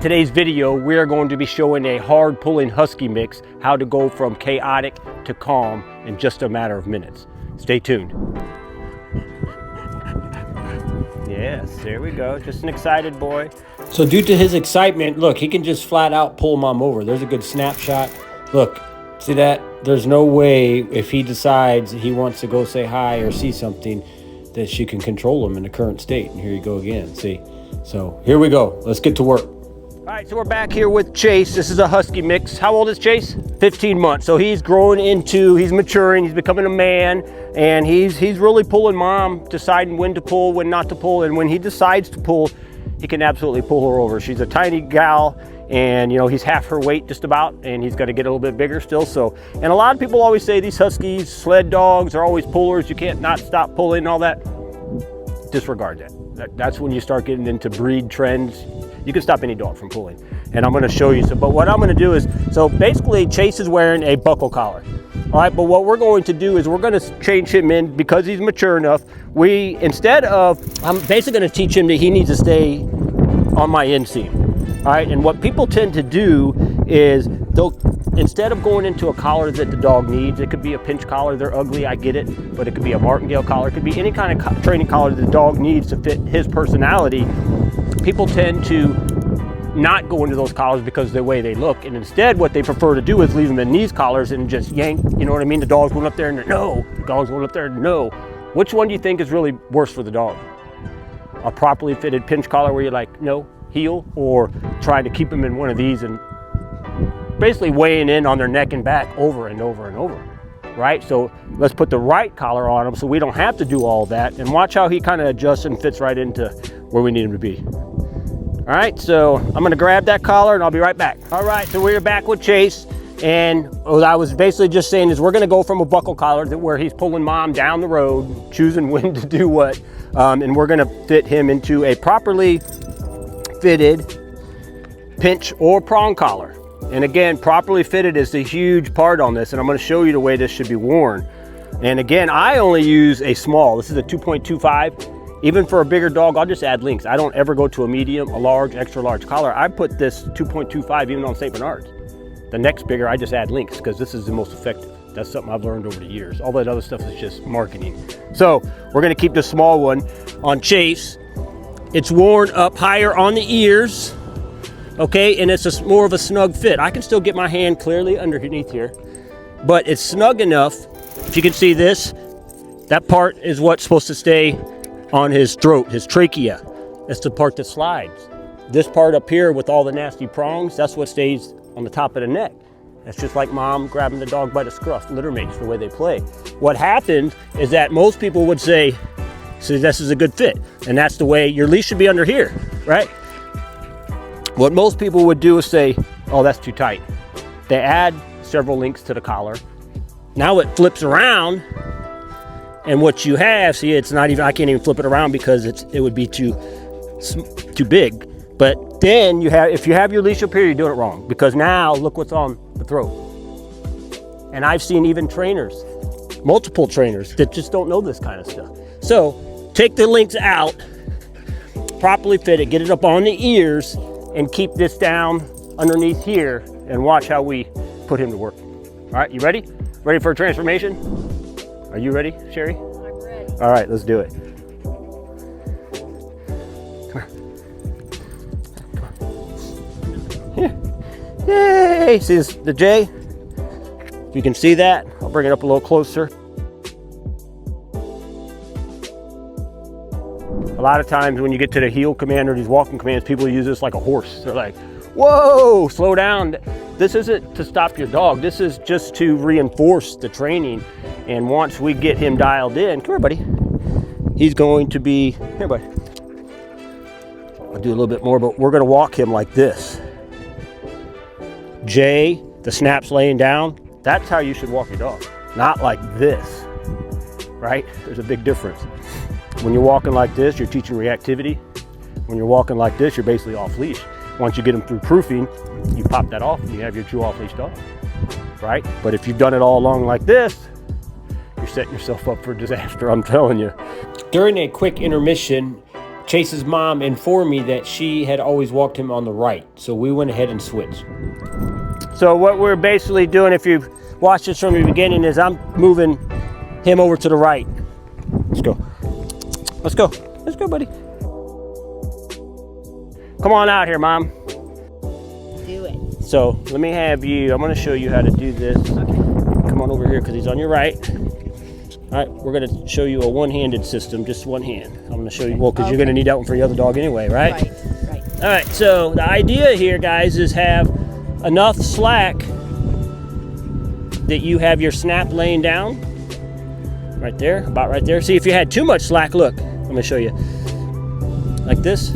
today's video, we are going to be showing a hard pulling Husky mix, how to go from chaotic to calm in just a matter of minutes. Stay tuned. Yes, there we go. Just an excited boy. So due to his excitement, look, he can just flat out pull mom over. There's a good snapshot. Look, see that? There's no way if he decides he wants to go say hi or see something that she can control him in the current state. And here you go again, see? So here we go. Let's get to work. All right, so we're back here with Chase. This is a Husky mix. How old is Chase? 15 months. So he's growing into, he's maturing, he's becoming a man, and he's really pulling mom, deciding when to pull, when not to pull, and when he decides to pull, he can absolutely pull her over. She's a tiny gal, and you know, he's half her weight just about, and he's got to get a little bit bigger still. So, and a lot of people always say these Huskies, sled dogs, are always pullers. You can't not stop pulling and all that. Disregard that. That's when you start getting into breed trends. You can stop any dog from pulling, and I'm going to show you. So, but what I'm going to do is, so basically Chase is wearing a buckle collar. All right, but what we're going to do is we're going to change him in because he's mature enough. We, instead of, I'm basically going to teach him that he needs to stay on my inseam. All right, and what people tend to do is they'll, instead of going into a collar that the dog needs, it could be a pinch collar, they're ugly, I get it, but it could be a martingale collar, it could be any kind of training collar that the dog needs to fit his personality. People tend to not go into those collars because of the way they look, and instead what they prefer to do is leave them in these collars and just yank, you know what I mean? The dog's going up there and no, the dog's going up there and no. Which one do you think is really worse for the dog? A properly fitted pinch collar where you're like, no, heel, or trying to keep them in one of these and basically weighing in on their neck and back over and over and over, right? So let's put the right collar on them so we don't have to do all that, and watch how he kind of adjusts and fits right into where we need him to be. All right, so I'm gonna grab that collar and I'll be right back. All right, so we're back with Chase, and what I was basically just saying is we're gonna go from a buckle collar to where he's pulling mom down the road, choosing when to do what, and we're gonna fit him into a properly fitted pinch or prong collar. And again, properly fitted is the huge part on this, and I'm going to show you the way this should be worn. And again, I only use a small. This is a 2.25. Even for a bigger dog, I'll just add links. I don't ever go to a medium, a large, extra large collar. I put this 2.25 even on St. Bernards. The next bigger, I just add links because this is the most effective. That's something I've learned over the years. All that other stuff is just marketing. So we're going to keep this small one on Chase. It's worn up higher on the ears. Okay, and it's more of a snug fit. I can still get my hand clearly underneath here, but it's snug enough. If you can see this, that part is what's supposed to stay on his throat, his trachea. That's the part that slides. This part up here with all the nasty prongs, that's what stays on the top of the neck. That's just like mom grabbing the dog by the scruff, litter mates, the way they play. What happens is that most people would say, see, this is a good fit, and that's the way your leash should be under here, right? What most people would do is say, oh, that's too tight. They add several links to the collar. Now it flips around, and what you have, see, it's not even, I can't even flip it around because it would be too big. But then you have, if you have your leash up here, you're doing it wrong, because now look what's on the throat. And I've seen even trainers, multiple trainers, that just don't know this kind of stuff. So take the links out, properly fit it, get it up on the ears, and keep this down underneath here, and watch how we put him to work. All right, you ready? Ready for a transformation? Are you ready, Sherry? I'm ready. All right, let's do it. Come here. Yay! See this, the J? If you can see that, I'll bring it up a little closer. A lot of times when you get to the heel command or these walking commands, people use this like a horse. They're like, whoa, slow down. This isn't to stop your dog. This is just to reinforce the training. And once we get him dialed in, come here, buddy. He's going to be, here, buddy. I'll do a little bit more, but we're gonna walk him like this. J, the snap's laying down. That's how you should walk your dog. Not like this, right? There's a big difference. When you're walking like this, you're teaching reactivity. When you're walking like this, you're basically off leash. Once you get them through proofing, you pop that off and you have your true off leash dog, right? But if you've done it all along like this, you're setting yourself up for disaster, I'm telling you. During a quick intermission, Chase's mom informed me that she had always walked him on the right. So we went ahead and switched. So what we're basically doing, if you've watched this from the beginning, is I'm moving him over to the right. Let's go. Let's go. Let's go, buddy. Come on out here, Mom. Do it. So let me have you, I'm gonna show you how to do this. Okay. Come on over here because he's on your right. All right, we're gonna show you a one-handed system, just one hand. I'm gonna show you, well, because you're gonna need that one for your other dog anyway, right? Right. All right, so the idea here, guys, is have enough slack that you have your snap laying down. Right there, about right there. See, if you had too much slack, look, I'm gonna show you. Like this.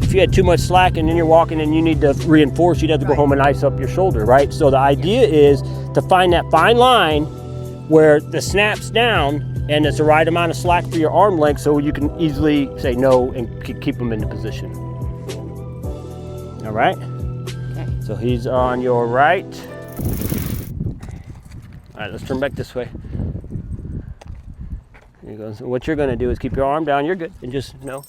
If you had too much slack and then you're walking and you need to reinforce, you'd have to go home and ice up your shoulder, right? So the idea is to find that fine line where the snap's down and it's the right amount of slack for your arm length so you can easily say no and keep them in the position. All right? Okay. So he's on your right. All right, let's turn back this way. There you go. So what you're gonna do is keep your arm down, you're good, and just no.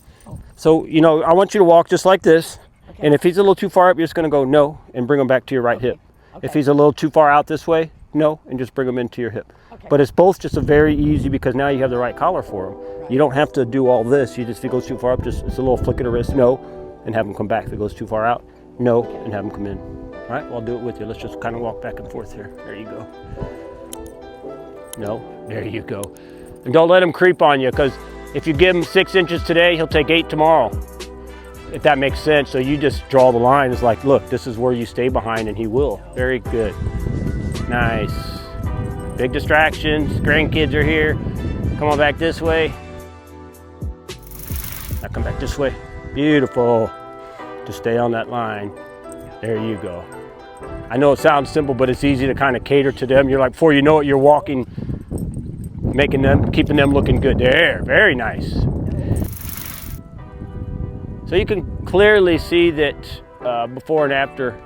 So, you know, I want you to walk just like this. Okay. And if he's a little too far up, you're just gonna go no and bring him back to your right hip. Okay. If he's a little too far out this way, no, and just bring him into your hip. Okay. But it's both just a very easy, because now you have the right collar for him. Right. You don't have to do all this. You just, if he goes too far up, just it's a little flick of the wrist, no, and have him come back. If it goes too far out, no, and have him come in. All right, well, I'll do it with you. Let's just kind of walk back and forth here. There you go. No, there you go. And don't let him creep on you, because if you give him 6 inches today, he'll take 8 tomorrow, if that makes sense. So you just draw the line. It's like, look, this is where you stay behind, and he will. Very good. Nice. Big distractions. Grandkids are here. Come on back this way. Now come back this way. Beautiful. Just stay on that line. There you go. I know it sounds simple, but it's easy to kind of cater to them. You're like, before you know it, you're walking, keeping them looking good. There, very nice. So you can clearly see that before and after,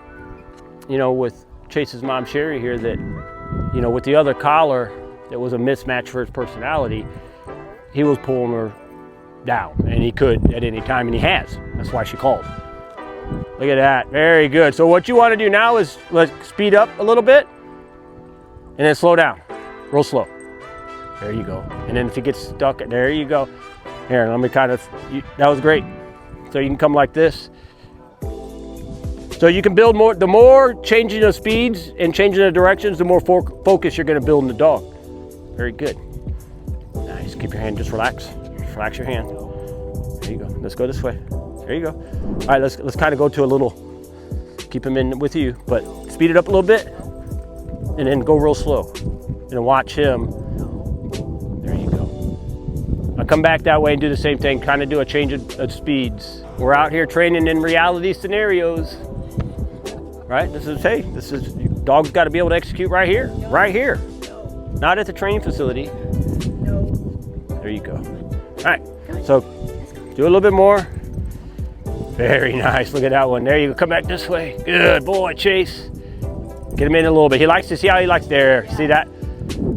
you know, with Chase's mom, Sherry here, that, you know, with the other collar, that was a mismatch for his personality, he was pulling her down, and he could at any time, and he has. That's why she called. Look at that, very good. So what you want to do now is let's speed up a little bit, and then slow down, real slow. There you go. And then if he gets stuck, there you go. Here, let me kind of, that was great. So you can come like this. So you can build more, the more changing of speeds and changing of directions, the more focus you're gonna build in the dog. Very good. Nice, keep your hand, just relax. Just relax your hand. There you go, let's go this way. There you go. All right, let's kind of go to a little, keep him in with you, but speed it up a little bit and then go real slow. And watch him. There you go. Now come back that way and do the same thing, kind of do a change of speeds. We're out here training in reality scenarios, right? This is, hey, this is, dog's got to be able to execute right here, not at the training facility. There you go. All right, so do a little bit more. Very nice, look at that one. There you go, come back this way. Good boy, Chase. Get him in a little bit. He likes to see how he likes there, see that?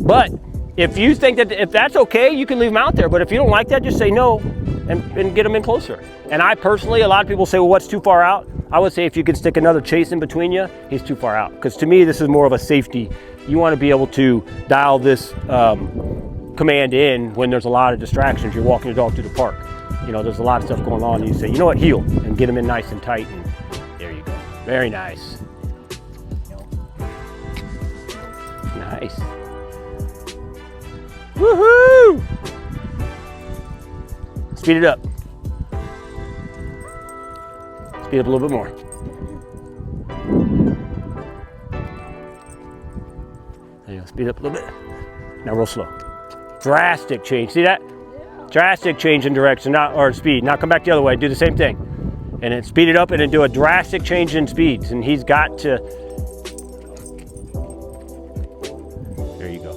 But if you think that, if that's okay, you can leave him out there. But if you don't like that, just say no and get him in closer. And I personally, a lot of people say, well, what's too far out? I would say if you could stick another Chase in between you, he's too far out. Because to me, this is more of a safety. You want to be able to dial this command in when there's a lot of distractions. You're walking your dog through the park. You know, there's a lot of stuff going on. And you say, you know what, heel, and get him in nice and tight. And there you go. Very nice. Nice. Woohoo! Speed it up. Speed up a little bit more. There you go. Speed up a little bit. Now real slow. Drastic change. See that? Drastic change in direction, or speed. Now come back the other way. Do the same thing. And then speed it up and then do a drastic change in speeds. And he's got to. There you go.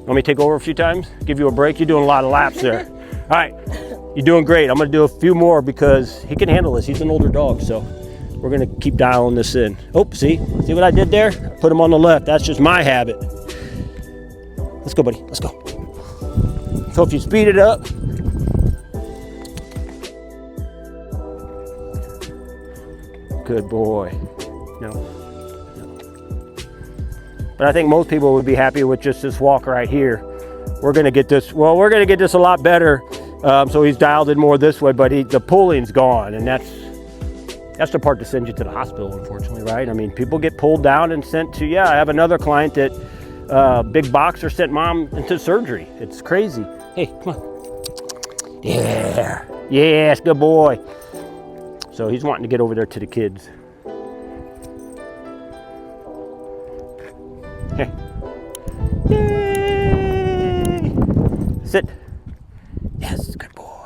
Want me to take over a few times? Give you a break? You're doing a lot of laps there. All right. You're doing great. I'm going to do a few more because he can handle this. He's an older dog, so we're going to keep dialing this in. Oh, see what I did there? Put him on the left. That's just my habit. Let's go, buddy. Let's go. So if you speed it up, Good boy. No. But I think most people would be happy with just this walk right here. We're gonna get this, well, we're gonna get this a lot better. So he's dialed in more this way, but the pulling's gone, and that's the part that sends you to the hospital, unfortunately, right? I mean, people get pulled down and sent to, I have another client that big boxer sent mom into surgery. It's crazy. Hey, come on. Yeah, yes, good boy. So he's wanting to get over there to the kids. Hey. Yay. Sit. Yes, good boy.